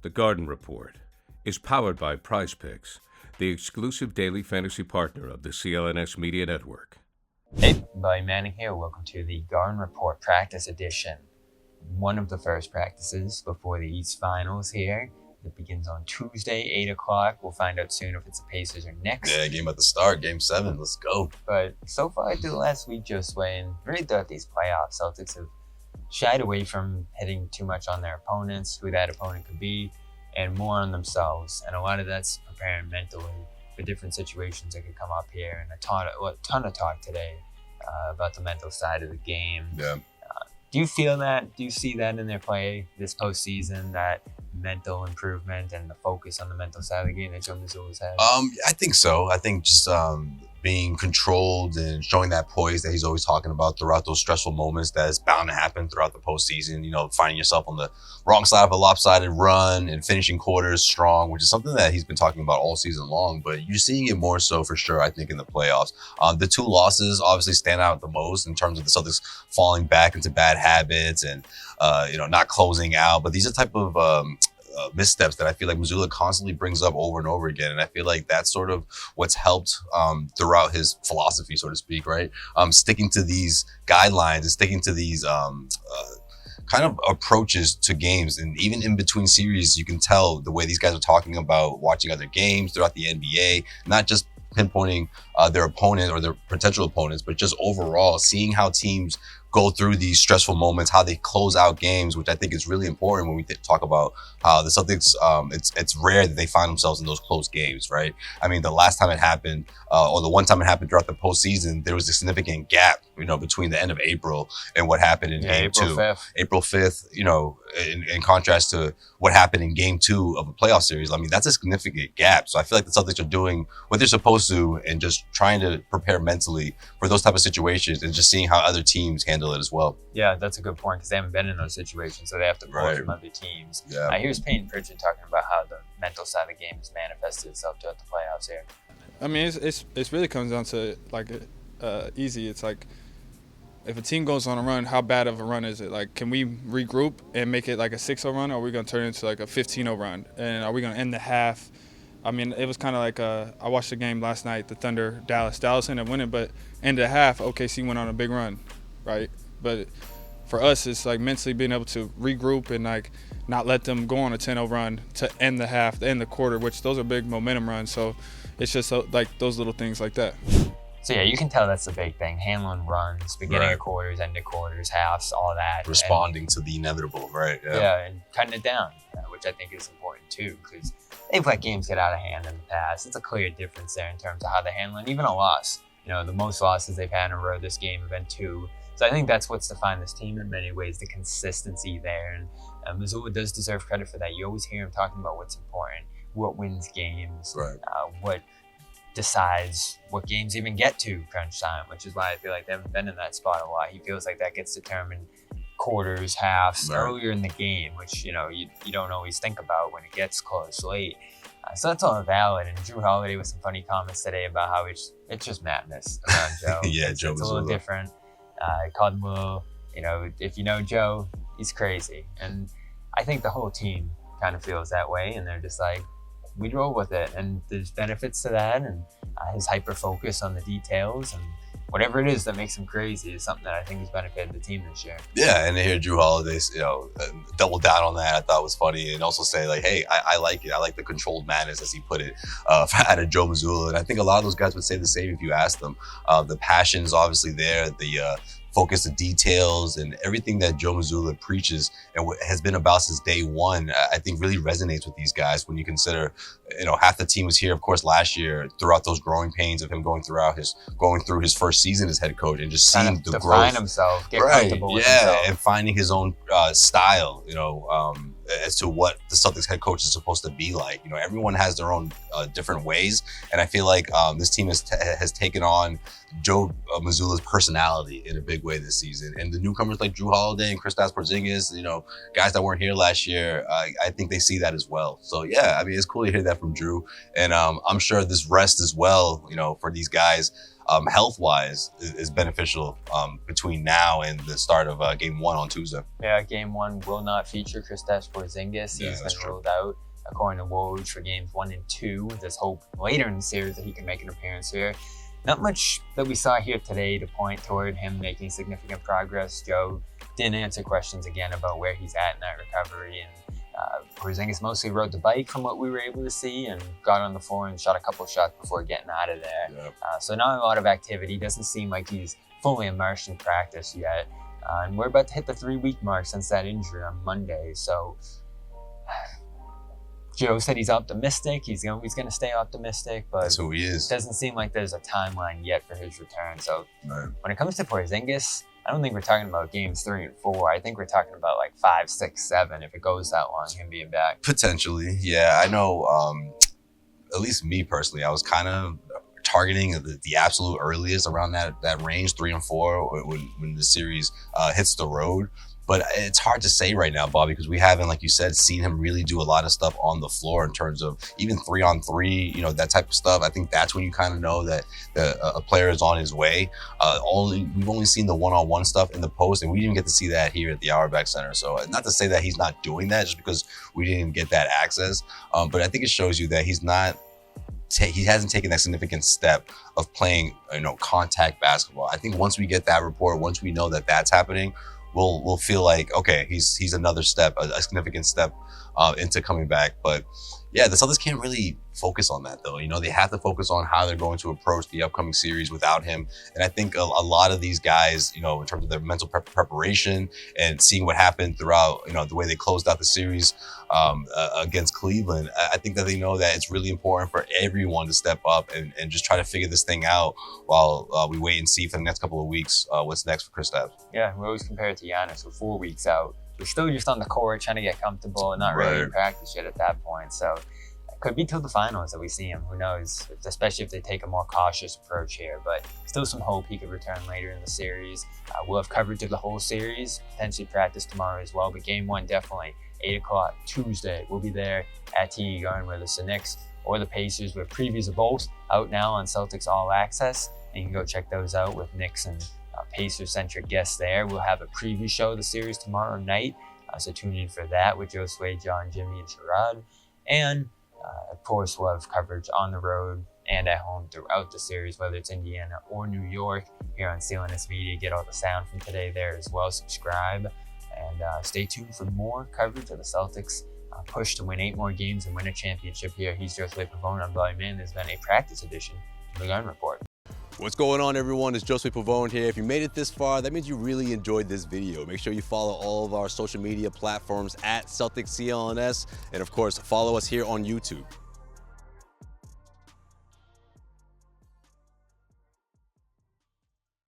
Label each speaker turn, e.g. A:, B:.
A: The Garden Report is powered by Prize Picks, the exclusive daily fantasy partner of the CLNS Media Network.
B: Hey, Buddy Manning here. Welcome to the Garden Report Practice Edition. One of the first practices before the East Finals here. It begins on Tuesday, 8 o'clock. We'll find out soon if it's the Pacers or Knicks.
C: Yeah, game at the start, game 7. Let's go.
B: But so far through the last week, Josue, and really throughout these playoffs, Celtics have shied away from hitting too much on their opponents, who that opponent could be, and more on themselves. And a lot of that's preparing mentally for different situations that could come up here. And a ton of talk today about the mental side of the game.
C: Yeah.
B: Do you feel that? Do you see that in their play this postseason, that mental improvement and the focus on the mental side of the game that Joe Mazzulla's had?
C: I think so. I think just being controlled and showing that poise that he's always talking about throughout those stressful moments that's bound to happen throughout the postseason. You know, finding yourself on the wrong side of a lopsided run and finishing quarters strong, which is something that he's been talking about all season long. But you're seeing it more so for sure, I think, in the playoffs. The two losses obviously stand out the most in terms of the Celtics falling back into bad habits and not closing out. But these are type of missteps that I feel like Mazzulla constantly brings up over and over again. And I feel like that's sort of what's helped throughout his philosophy, so to speak, right? Sticking to these guidelines and sticking to these kind of approaches to games. And even in between series, you can tell the way these guys are talking about watching other games throughout the NBA, not just pinpointing their opponent or their potential opponents, but just overall seeing how teams go through these stressful moments, how they close out games, which I think is really important when we talk about how the Celtics, it's rare that they find themselves in those close games, right? I mean, the last time it happened, or the one time it happened throughout the postseason, there was a significant gap, between the end of April and what happened in game
B: April
C: 2.
B: 5th.
C: April 5th, in contrast to what happened in game 2 of a playoff series. I mean, that's a significant gap. So I feel like the Celtics are doing what they're supposed to and just trying to prepare mentally for those type of situations and just seeing how other teams handle it as well.
B: Yeah, that's a good point because they haven't been in those situations, so they have to pull from other teams.
C: Yeah.
B: Here's Payton Pritchard talking about how the mental side of the game has manifested itself throughout the playoffs here.
D: I mean, it's really comes down to easy. It's like if a team goes on a run, how bad of a run is it? Like, can we regroup and make it like a 6-0 run, or are we going to turn it into like a 15-0 run? And are we going to end the half? I mean, it was kind of like I watched the game last night, the Thunder, Dallas. Dallas ended up winning, but end of the half, OKC went on a big run, right? But for us, it's like mentally being able to regroup and like not let them go on a 10-0 run to end the half, to end the quarter, which those are big momentum runs. So it's just like those little things like that.
B: So yeah, you can tell that's the big thing. Handling runs, beginning of quarters, end of quarters, halves, all that.
C: Responding to the inevitable, right?
B: Yeah, and cutting it down, which I think is important too, because they've let games get out of hand in the past. It's a clear difference there in terms of how they're handling even a loss. The most losses they've had in a row this game have been 2. So I think that's what's defined this team in many ways, the consistency there. And Mazzulla does deserve credit for that. You always hear him talking about what's important, what wins games,
C: right.
B: What decides what games even get to crunch time, which is why I feel like they haven't been in that spot a lot. He feels like that gets determined quarters, halves, earlier in the game, which you don't always think about when it gets close late. So that's all valid. And Drew Holiday with some funny comments today about how it's just madness around Joe.
C: Yeah,
B: Joe it's a little different. I called him a little, if you know Joe, he's crazy. And I think the whole team kind of feels that way, and they're just like, we roll with it, and there's benefits to that, and his hyper focus on the details and whatever it is that makes him crazy is something that I think has benefited the team this year.
C: Yeah, and to hear Drew Holiday, double down on that, I thought was funny, and also say like, hey, I like it. I like the controlled madness, as he put it, out of Joe Mazzulla, and I think a lot of those guys would say the same if you asked them. The passion's obviously there, the focus, the details, and everything that Joe Mazzulla preaches and what has been about since day one, I think really resonates with these guys when you consider, half the team was here, of course, last year throughout those growing pains of him going through his first season as head coach and just seeing the growth.
B: Define himself, get comfortable with himself.
C: And finding his own style, as to what the Celtics head coach is supposed to be like. Everyone has their own different ways, and I feel like this team has taken on Joe Mazzulla's personality in a big way this season. And the newcomers like Drew Holiday and Kristaps Porzingis, guys that weren't here last year, I think they see that as well. So yeah, I mean, it's cool to hear that from Drew. And I'm sure this rest as well, for these guys, health-wise is beneficial between now and the start of Game 1 on Tuesday.
B: Yeah, Game 1 will not feature Kristaps Porzingis.
C: Yeah,
B: He's
C: that's
B: been
C: true.
B: ruled out, according to Woj, for Games 1 and 2. There's hope later in the series that he can make an appearance here. Not much that we saw here today to point toward him making significant progress. Joe didn't answer questions again about where he's at in that recovery, and Porzingis mostly rode the bike from what we were able to see and got on the floor and shot a couple shots before getting out of there.
C: Yeah.
B: So not a lot of activity. Doesn't seem like he's fully immersed in practice yet. And we're about to hit the 3-week mark since that injury on Monday. So Joe said he's optimistic. He's going to stay optimistic, but
C: That's who he is.
B: it doesn't seem like there's a timeline yet for his return. So when it comes to Porzingis, I don't think we're talking about Games 3 and 4. I think we're talking about like 5, 6, 7 if it goes that long, him being back.
C: Potentially, yeah. I know, at least me personally, I was kind of targeting the absolute earliest around that range, 3 and 4, when the series hits the road. But it's hard to say right now, Bobby, because we haven't, like you said, seen him really do a lot of stuff on the floor in terms of even 3-on-3, you know, that type of stuff. I think that's when you kind of know that a player is on his way. We've only seen the 1-on-1 stuff in the post, and we didn't get to see that here at the Auerbach Center. So not to say that he's not doing that just because we didn't get that access, but I think it shows you that he hasn't taken that significant step of playing, you know, contact basketball. I think once we get that report, once we know that that's happening, we'll feel like, okay, he's another step, a significant step into coming back. But yeah, the Celtics can't really focus on that though. You know, they have to focus on how they're going to approach the upcoming series without him. And I think a lot of these guys, you know, in terms of their mental preparation and seeing what happened throughout, you know, the way they closed out the series against Cleveland, I think that they know that it's really important for everyone to step up and just try to figure this thing out while we wait and see for the next couple of weeks what's next for Kristaps.
B: Yeah, we always compare it to Giannis with 4 weeks out. We're still just on the court trying to get comfortable and not ready to practice yet at that point. So it could be till the finals that we see him. Who knows? Especially if they take a more cautious approach here. But still some hope he could return later in the series. We'll have coverage of the whole series, potentially practice tomorrow as well. But Game 1 definitely 8 o'clock Tuesday. We'll be there at TD Garden, whether it's the Knicks or the Pacers, with previews of both out now on Celtics All Access. And you can go check those out with Knicks and Pacer-centric guests there. We'll have a preview show of the series tomorrow night, so tune in for that with Josue, John, Jimmy, and Sherrod. And of course, we'll have coverage on the road and at home throughout the series, whether it's Indiana or New York, here on CLNS Media. Get all the sound from today there as well. Subscribe and stay tuned for more coverage of the Celtics push to win 8 more games and win a championship here. He's Josue Pavon. I'm Bobby Man. There's been a practice edition of the Garden Report.
E: What's going on, everyone? It's Josue Pavon here. If you made it this far, that means you really enjoyed this video. Make sure you follow all of our social media platforms at Celtics CLNS, and of course, follow us here on YouTube.